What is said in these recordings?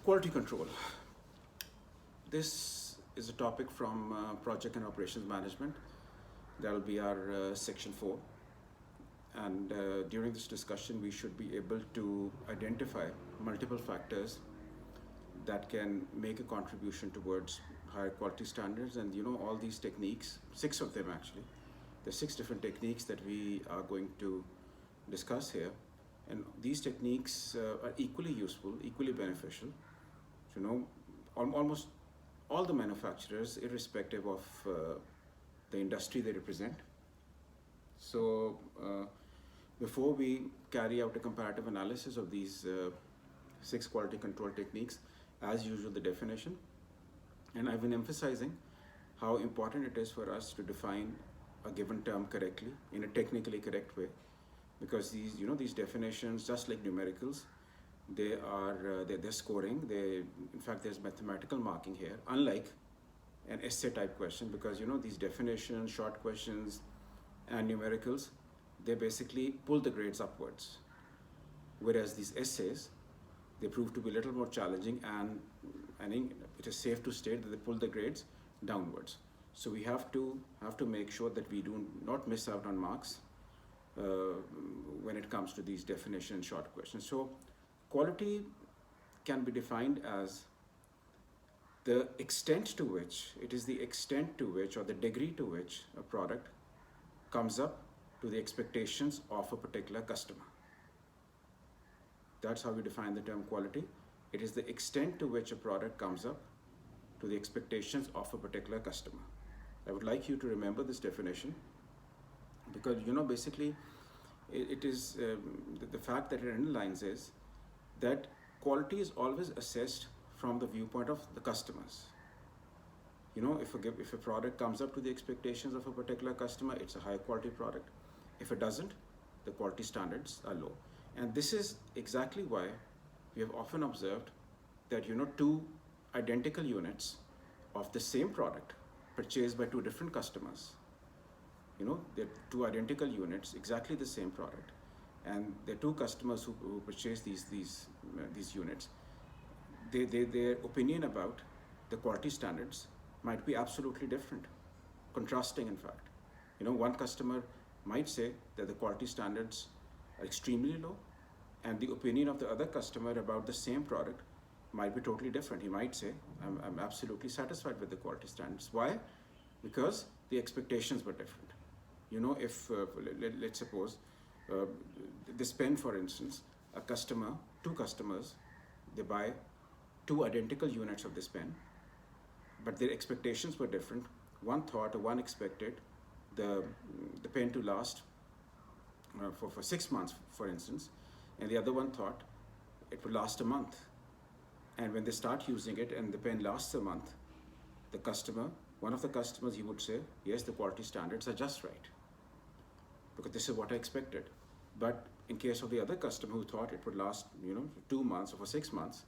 Quality control. This is a topic from Project and Operations Management. That will be our section 4. And during this discussion, we should be able to identify multiple factors that can make a contribution towards higher quality standards. And all these techniques, 6 of them actually, there's 6 different techniques that we are going to discuss here. And these techniques are equally useful, equally beneficial. Almost all the manufacturers, irrespective of the industry they represent. So before we carry out a comparative analysis of these 6 quality control techniques, as usual, the definition. And I've been emphasizing how important it is for us to define a given term correctly in a technically correct way, because these definitions, just like numericals, they're scoring. In fact, there's mathematical marking here, unlike an essay type question, because these definitions, short questions, and numericals, they basically pull the grades upwards, whereas these essays, they prove to be a little more challenging, and I think it is safe to state that they pull the grades downwards. So we have to make sure that we do not miss out on marks when it comes to these definition and short questions. So quality can be defined as the extent to which, or the degree to which a product comes up to the expectations of a particular customer. That's how we define the term quality. It is the extent to which a product comes up to the expectations of a particular customer. I would like you to remember this definition, because basically it is the fact that it underlines is that quality is always assessed from the viewpoint of the customers. If a product comes up to the expectations of a particular customer, it's a high quality product. If it doesn't, the quality standards are low. And this is exactly why we have often observed that 2 identical units of the same product purchased by 2 different customers. They're 2 identical units, exactly the same product, and there are 2 customers who purchase these units. Their opinion about the quality standards might be absolutely different, contrasting in fact. One customer might say that the quality standards are extremely low, and the opinion of the other customer about the same product might be totally different. He might say, I'm absolutely satisfied with the quality standards. Why? Because the expectations were different. If let's suppose this pen, for instance, 2 customers, they buy 2 identical units of this pen, but their expectations were different. One expected the pen to last for 6 months, for instance, and the other one thought it would last a month. And when they start using it and the pen lasts a month, one of the customers, he would say, yes, the quality standards are just right, because this is what I expected. But in case of the other customer who thought it would last 2 months or for 6 months,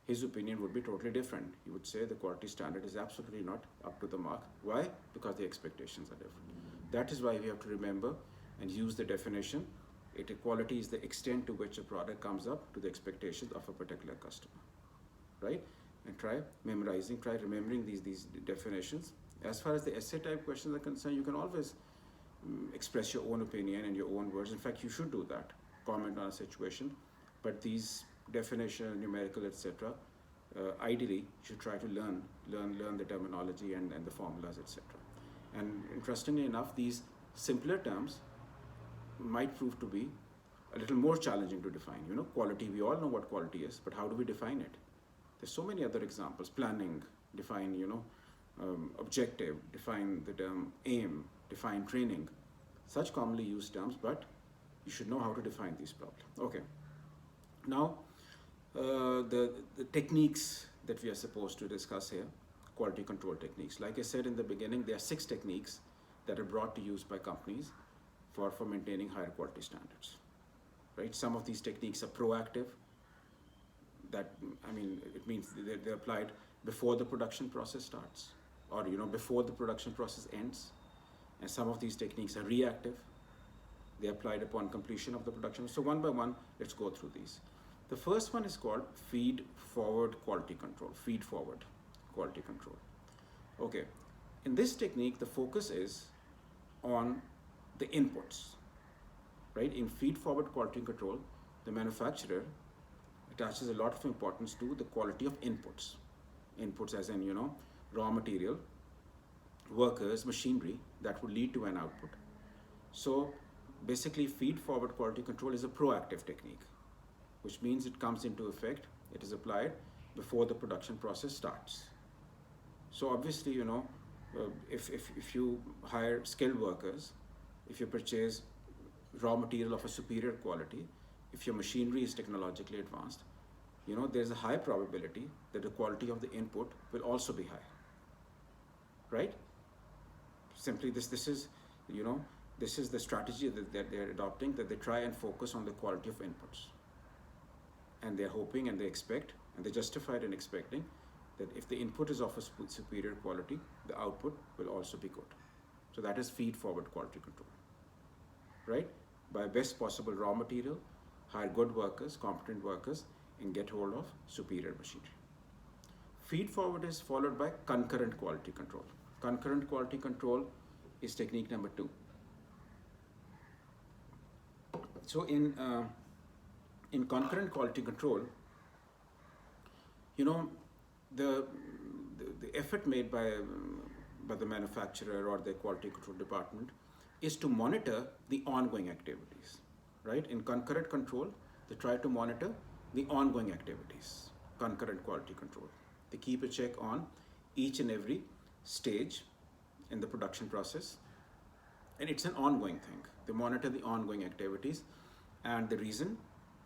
his opinion would be totally different. He would say the quality standard is absolutely not up to the mark. Why? Because the expectations are different. That is why we have to remember and use the definition. Quality is the extent to which a product comes up to the expectations of a particular customer, right? And try remembering these definitions. As far as the essay type questions are concerned, you can always express your own opinion in your own words. In fact, you should do that, comment on a situation. But these definition, numerical, etc., ideally you should try to learn the terminology and the formulas, etc. And interestingly enough, these simpler terms might prove to be a little more challenging to define. Quality, we all know what quality is, but how do we define it? There's so many other examples. Planning, define, objective, define the term aim, define training. Such commonly used terms, but you should know how to define these properly. Okay. Now, the techniques that we are supposed to discuss here, quality control techniques. Like I said in the beginning, there are 6 techniques that are brought to use by companies for maintaining higher quality standards, right? Some of these techniques are proactive. It means they're applied before the production process starts, or before the production process ends. And some of these techniques are reactive. They are applied upon completion of the production. So one by one, let's go through these. The first one is called feed forward quality control. Feed forward quality control. Okay, in this technique, the focus is on the inputs, right? In feed forward quality control, the manufacturer attaches a lot of importance to the quality of inputs. Inputs as in, raw material, workers, machinery that would lead to an output. So basically, feed forward quality control is a proactive technique, which means it comes into effect, it is applied before the production process starts. So obviously, if you hire skilled workers, if you purchase raw material of a superior quality, if your machinery is technologically advanced, there's a high probability that the quality of the input will also be high, right? Simply this is, this is the strategy that they're adopting, that they try and focus on the quality of inputs. And they're hoping and they expect, and they're justified in expecting that if the input is of a superior quality, the output will also be good. So that is feed forward quality control, right? By best possible raw material, hire good workers, competent workers, and get hold of superior machinery. Feed forward is followed by concurrent quality control. Concurrent quality control is technique number 2. So in concurrent quality control, the effort made by the manufacturer or the quality control department is to monitor the ongoing activities, right? In concurrent control, they try to monitor the ongoing activities. Concurrent quality control, they keep a check on each and every stage in the production process, and it's an ongoing thing. They monitor the ongoing activities, and the reason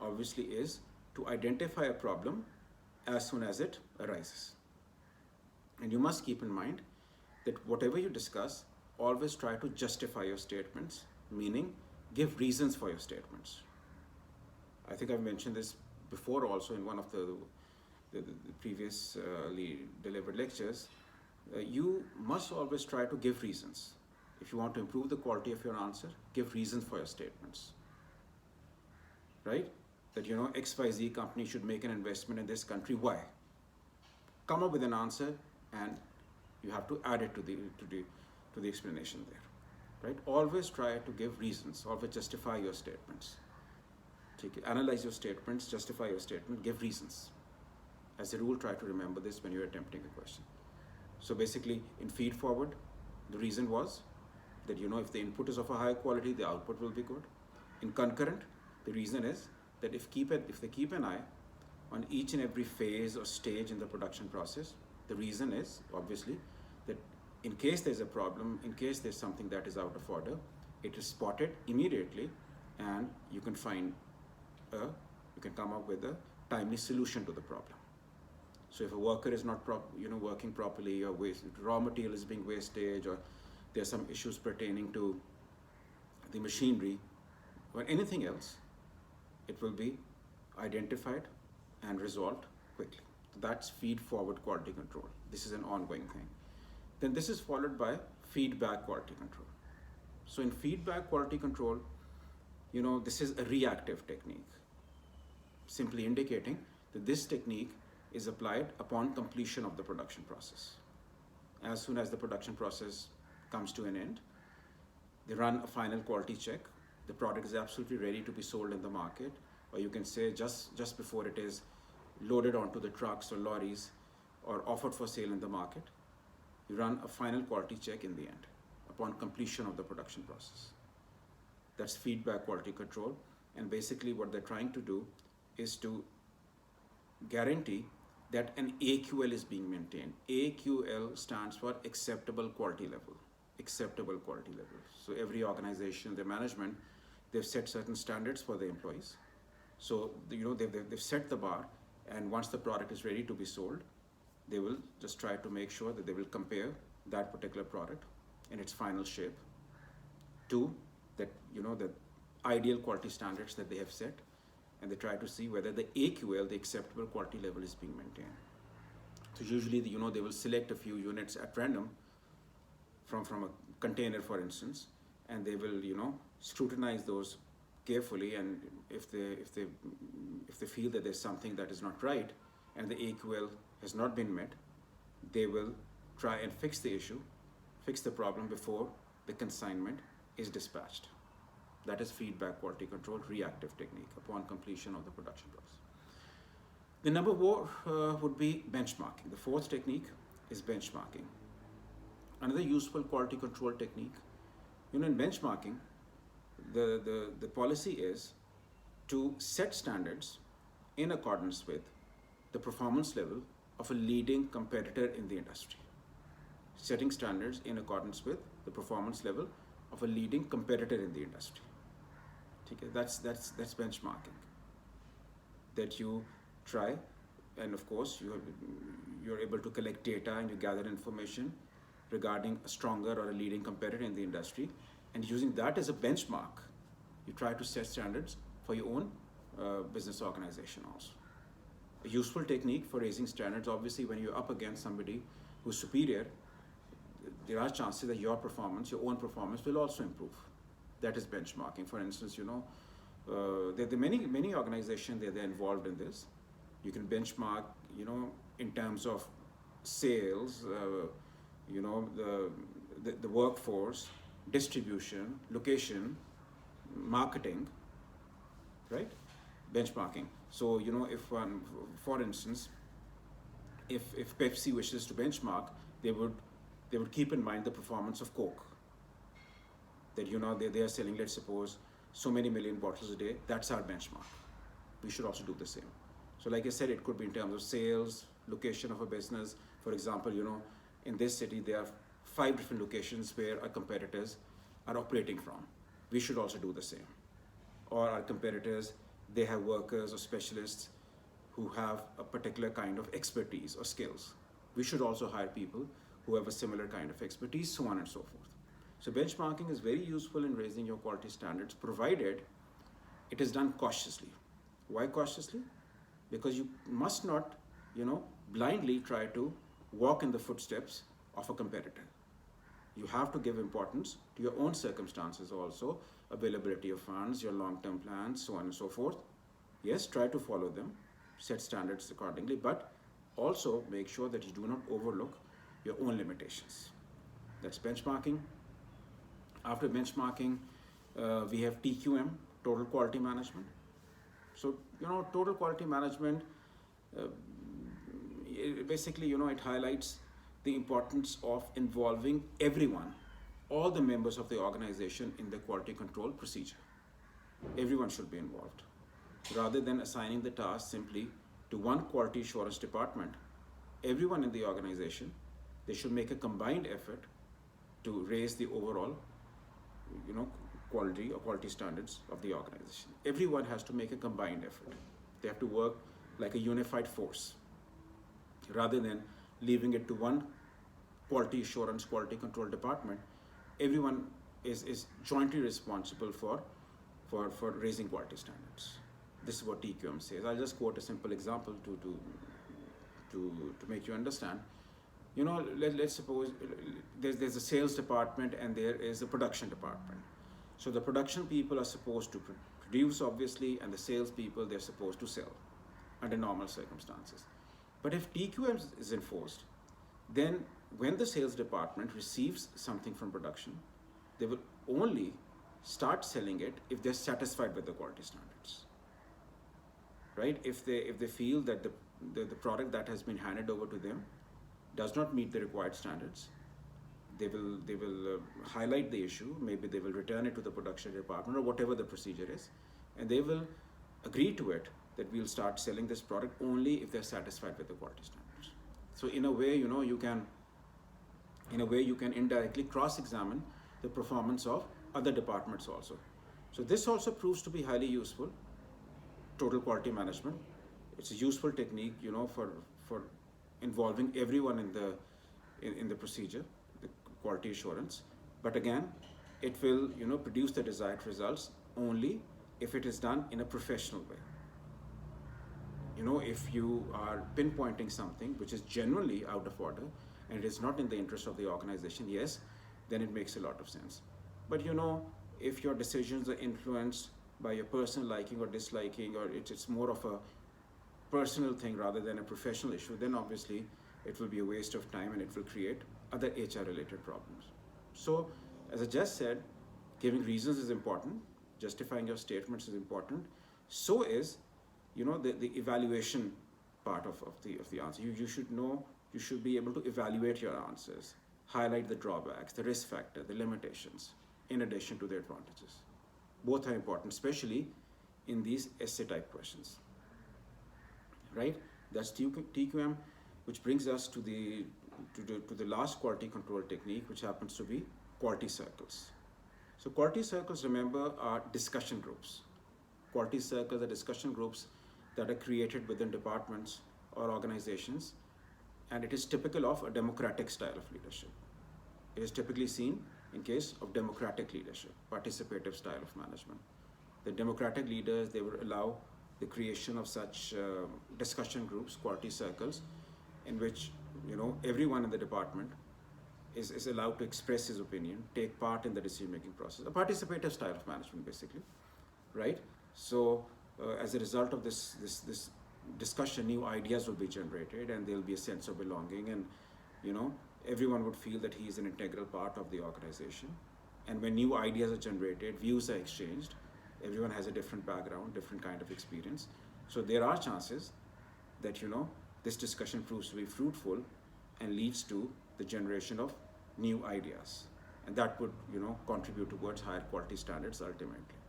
obviously is to identify a problem as soon as it arises. And you must keep in mind that whatever you discuss, always try to justify your statements, meaning give reasons for your statements. I think I've mentioned this before also in one of the previously delivered lectures. You must always try to give reasons. If you want to improve the quality of your answer, give reasons for your statements, right? That XYZ company should make an investment in this country. Why? Come up with an answer, and you have to add it to the explanation there, right? Always try to give reasons. Always justify your statements. Analyze your statements, justify your statement, give reasons. As a rule, try to remember this when you're attempting a question. So basically, in feed forward, the reason was that if the input is of a high quality, the output will be good. In concurrent, the reason is that if they keep an eye on each and every phase or stage in the production process, the reason is obviously that in case there's a problem, in case there's something that is out of order, it is spotted immediately, and you can come up with a timely solution to the problem. So if a worker is not working properly, or raw material is being wasted, or there are some issues pertaining to the machinery or anything else, it will be identified and resolved quickly. That's feed forward quality control. This is an ongoing thing. Then this is followed by feedback quality control. So in feedback quality control, this is a reactive technique, simply indicating that this technique is applied upon completion of the production process. As soon as the production process comes to an end, they run a final quality check. The product is absolutely ready to be sold in the market, or you can say just before it is loaded onto the trucks or lorries or offered for sale in the market. You run a final quality check in the end upon completion of the production process. That's feedback quality control, and basically what they're trying to do is to guarantee that an AQL is being maintained. AQL stands for acceptable quality level. Acceptable quality level. So every organization, their management, they've set certain standards for the employees. So they've set the bar, and once the product is ready to be sold, they will just try to make sure that they will compare that particular product in its final shape to that the ideal quality standards that they have set, and they try to see whether the AQL, the acceptable quality level, is being maintained. So usually they will select a few units at random from a container, for instance, and they will scrutinize those carefully, and if they feel that there's something that is not right and the AQL has not been met, they will try and fix the issue, fix the problem before the consignment is dispatched. That is feedback quality control reactive technique upon completion of the production process. The number four would be benchmarking. The fourth technique is benchmarking. Another useful quality control technique, in benchmarking, the policy is to set standards in accordance with the performance level of a leading competitor in the industry. Setting standards in accordance with the performance level of a leading competitor in the industry. Okay, that's benchmarking. That you try, and of course you're able to collect data and you gather information regarding a stronger or a leading competitor in the industry, and using that as a benchmark, you try to set standards for your own business organization also. A useful technique for raising standards, obviously, when you're up against somebody who's superior, there are chances that your own performance will also improve. That is benchmarking. For instance, there are many organizations they're involved in this. You can benchmark, in terms of sales, the workforce, distribution, location, marketing, right? Benchmarking. So, if one, for instance, if Pepsi wishes to benchmark, they would keep in mind the performance of Coke. That they are selling, let's suppose, so many million bottles a day. That's our benchmark. We should also do the same. So like I said, it could be in terms of sales, location of a business. For example, in this city there are 5 different locations where our competitors are operating from. We should also do the same. Or our competitors, they have workers or specialists who have a particular kind of expertise or skills. We should also hire people who have a similar kind of expertise, so on and so forth. So benchmarking is very useful in raising your quality standards, provided it is done cautiously. Why cautiously? Because you must not, blindly try to walk in the footsteps of a competitor. You have to give importance to your own circumstances also, availability of funds, your long-term plans, so on and so forth. Yes, try to follow them, set standards accordingly, but also make sure that you do not overlook your own limitations. That's benchmarking. After benchmarking, we have TQM, total quality management. So, total quality management, basically, it highlights the importance of involving everyone, all the members of the organization in the quality control procedure. Everyone should be involved. Rather than assigning the task simply to one quality assurance department, everyone in the organization, they should make a combined effort to raise the overall, quality or quality standards of the organization. Everyone has to make a combined effort. They have to work like a unified force, rather than leaving it to one quality assurance, quality control department. Everyone is jointly responsible for raising quality standards. This is what TQM says. I'll just quote a simple example to make you understand. Let's suppose there's a sales department and there is a production department. So the production people are supposed to produce, obviously, and the sales people, they're supposed to sell under normal circumstances. But if TQM is enforced, then when the sales department receives something from production, they will only start selling it if they're satisfied with the quality standards. Right? If they feel that the product that has been handed over to them does not meet the required standards, they will highlight the issue. Maybe they will return it to the production department or whatever the procedure is, and they will agree to it that we'll start selling this product only if they're satisfied with the quality standards. So in a way, you can indirectly cross-examine the performance of other departments also. So this also proves to be highly useful. Total quality management. It's a useful technique, for involving everyone in the procedure, the quality assurance. But again, it will produce the desired results only if it is done in a professional way. If you are pinpointing something which is generally out of order and it is not in the interest of the organization, yes, then it makes a lot of sense. But if your decisions are influenced by your personal liking or disliking, or it's more of a personal thing rather than a professional issue, then obviously it will be a waste of time and it will create other HR related problems. So, as I just said, giving reasons is important, justifying your statements is important. So is, the evaluation part of the answer. You should know, you should be able to evaluate your answers, highlight the drawbacks, the risk factor, the limitations, in addition to the advantages. Both are important, especially in these essay type questions. Right? That's TQM, which brings us to the last quality control technique, which happens to be quality circles. So quality circles, remember, are discussion groups. Quality circles are discussion groups that are created within departments or organizations, and it is typical of a democratic style of leadership. It is typically seen in case of democratic leadership, participative style of management. The democratic leaders, they will allow the creation of such discussion groups, quality circles, in which everyone in the department is allowed to express his opinion, take part in the decision-making process, a participative style of management, basically, right? So as a result of this discussion, new ideas will be generated, and there will be a sense of belonging, and everyone would feel that he is an integral part of the organization. And when new ideas are generated, views are exchanged, everyone has a different background, different kind of experience. So there are chances that this discussion proves to be fruitful and leads to the generation of new ideas, and that would contribute towards higher quality standards ultimately.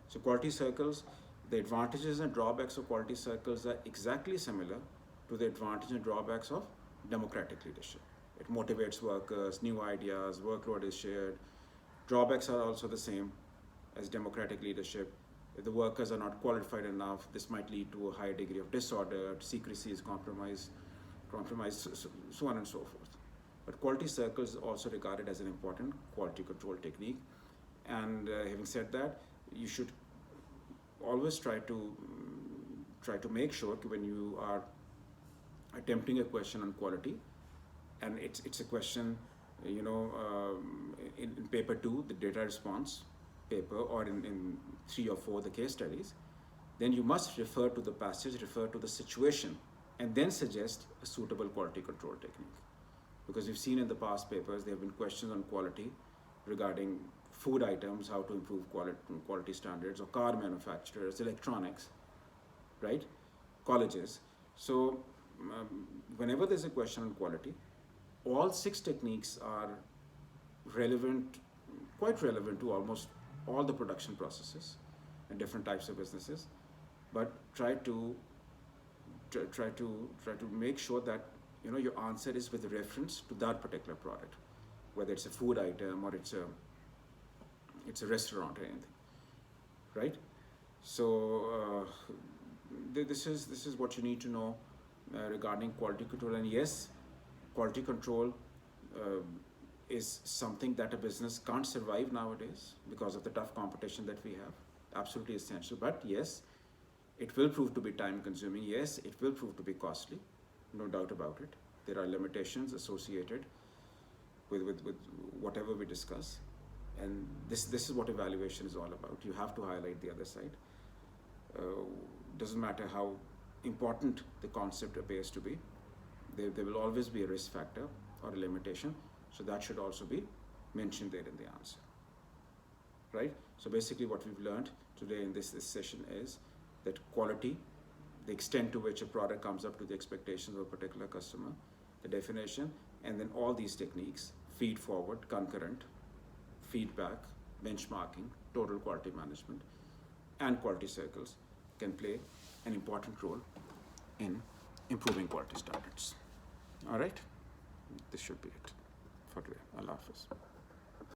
So quality circles, the advantages and drawbacks of quality circles are exactly similar to the advantages and drawbacks of democratic leadership. It motivates workers, new ideas, workload is shared. Drawbacks are also the same as democratic leadership. If the workers are not qualified enough, this might lead to a high degree of disorder, secrecy is compromised, so on and so forth. But quality circles is also regarded as an important quality control technique. And having said that, you should always try to make sure when you are attempting a question on quality, and it's a question, in paper 2, the data response paper, or in 3 or 4, the case studies, then you must refer to the passage, refer to the situation, and then suggest a suitable quality control technique. Because we've seen in the past papers, there have been questions on quality regarding food items, how to improve quality standards, or car manufacturers, electronics, right? Colleges. So whenever there's a question on quality, all 6 techniques are relevant, quite relevant to almost all the production processes and different types of businesses. But try to make sure that your answer is with reference to that particular product, whether it's a food item or it's a restaurant or anything, right? So this is what you need to know regarding quality control. And yes, quality control is something that a business can't survive nowadays because of the tough competition that we have. Absolutely essential. But yes, it will prove to be time consuming. Yes, it will prove to be costly. No doubt about it. There are limitations associated with whatever we discuss. And this is what evaluation is all about. You have to highlight the other side. Doesn't matter how important the concept appears to be. There will always be a risk factor or a limitation. So that should also be mentioned there in the answer. Right? So basically what we've learned today in this session is that quality, the extent to which a product comes up to the expectations of a particular customer, the definition, and then all these techniques, feed forward, concurrent, feedback, benchmarking, total quality management, and quality circles can play an important role in improving quality standards. All right, this should be it for today. Allah Hafiz.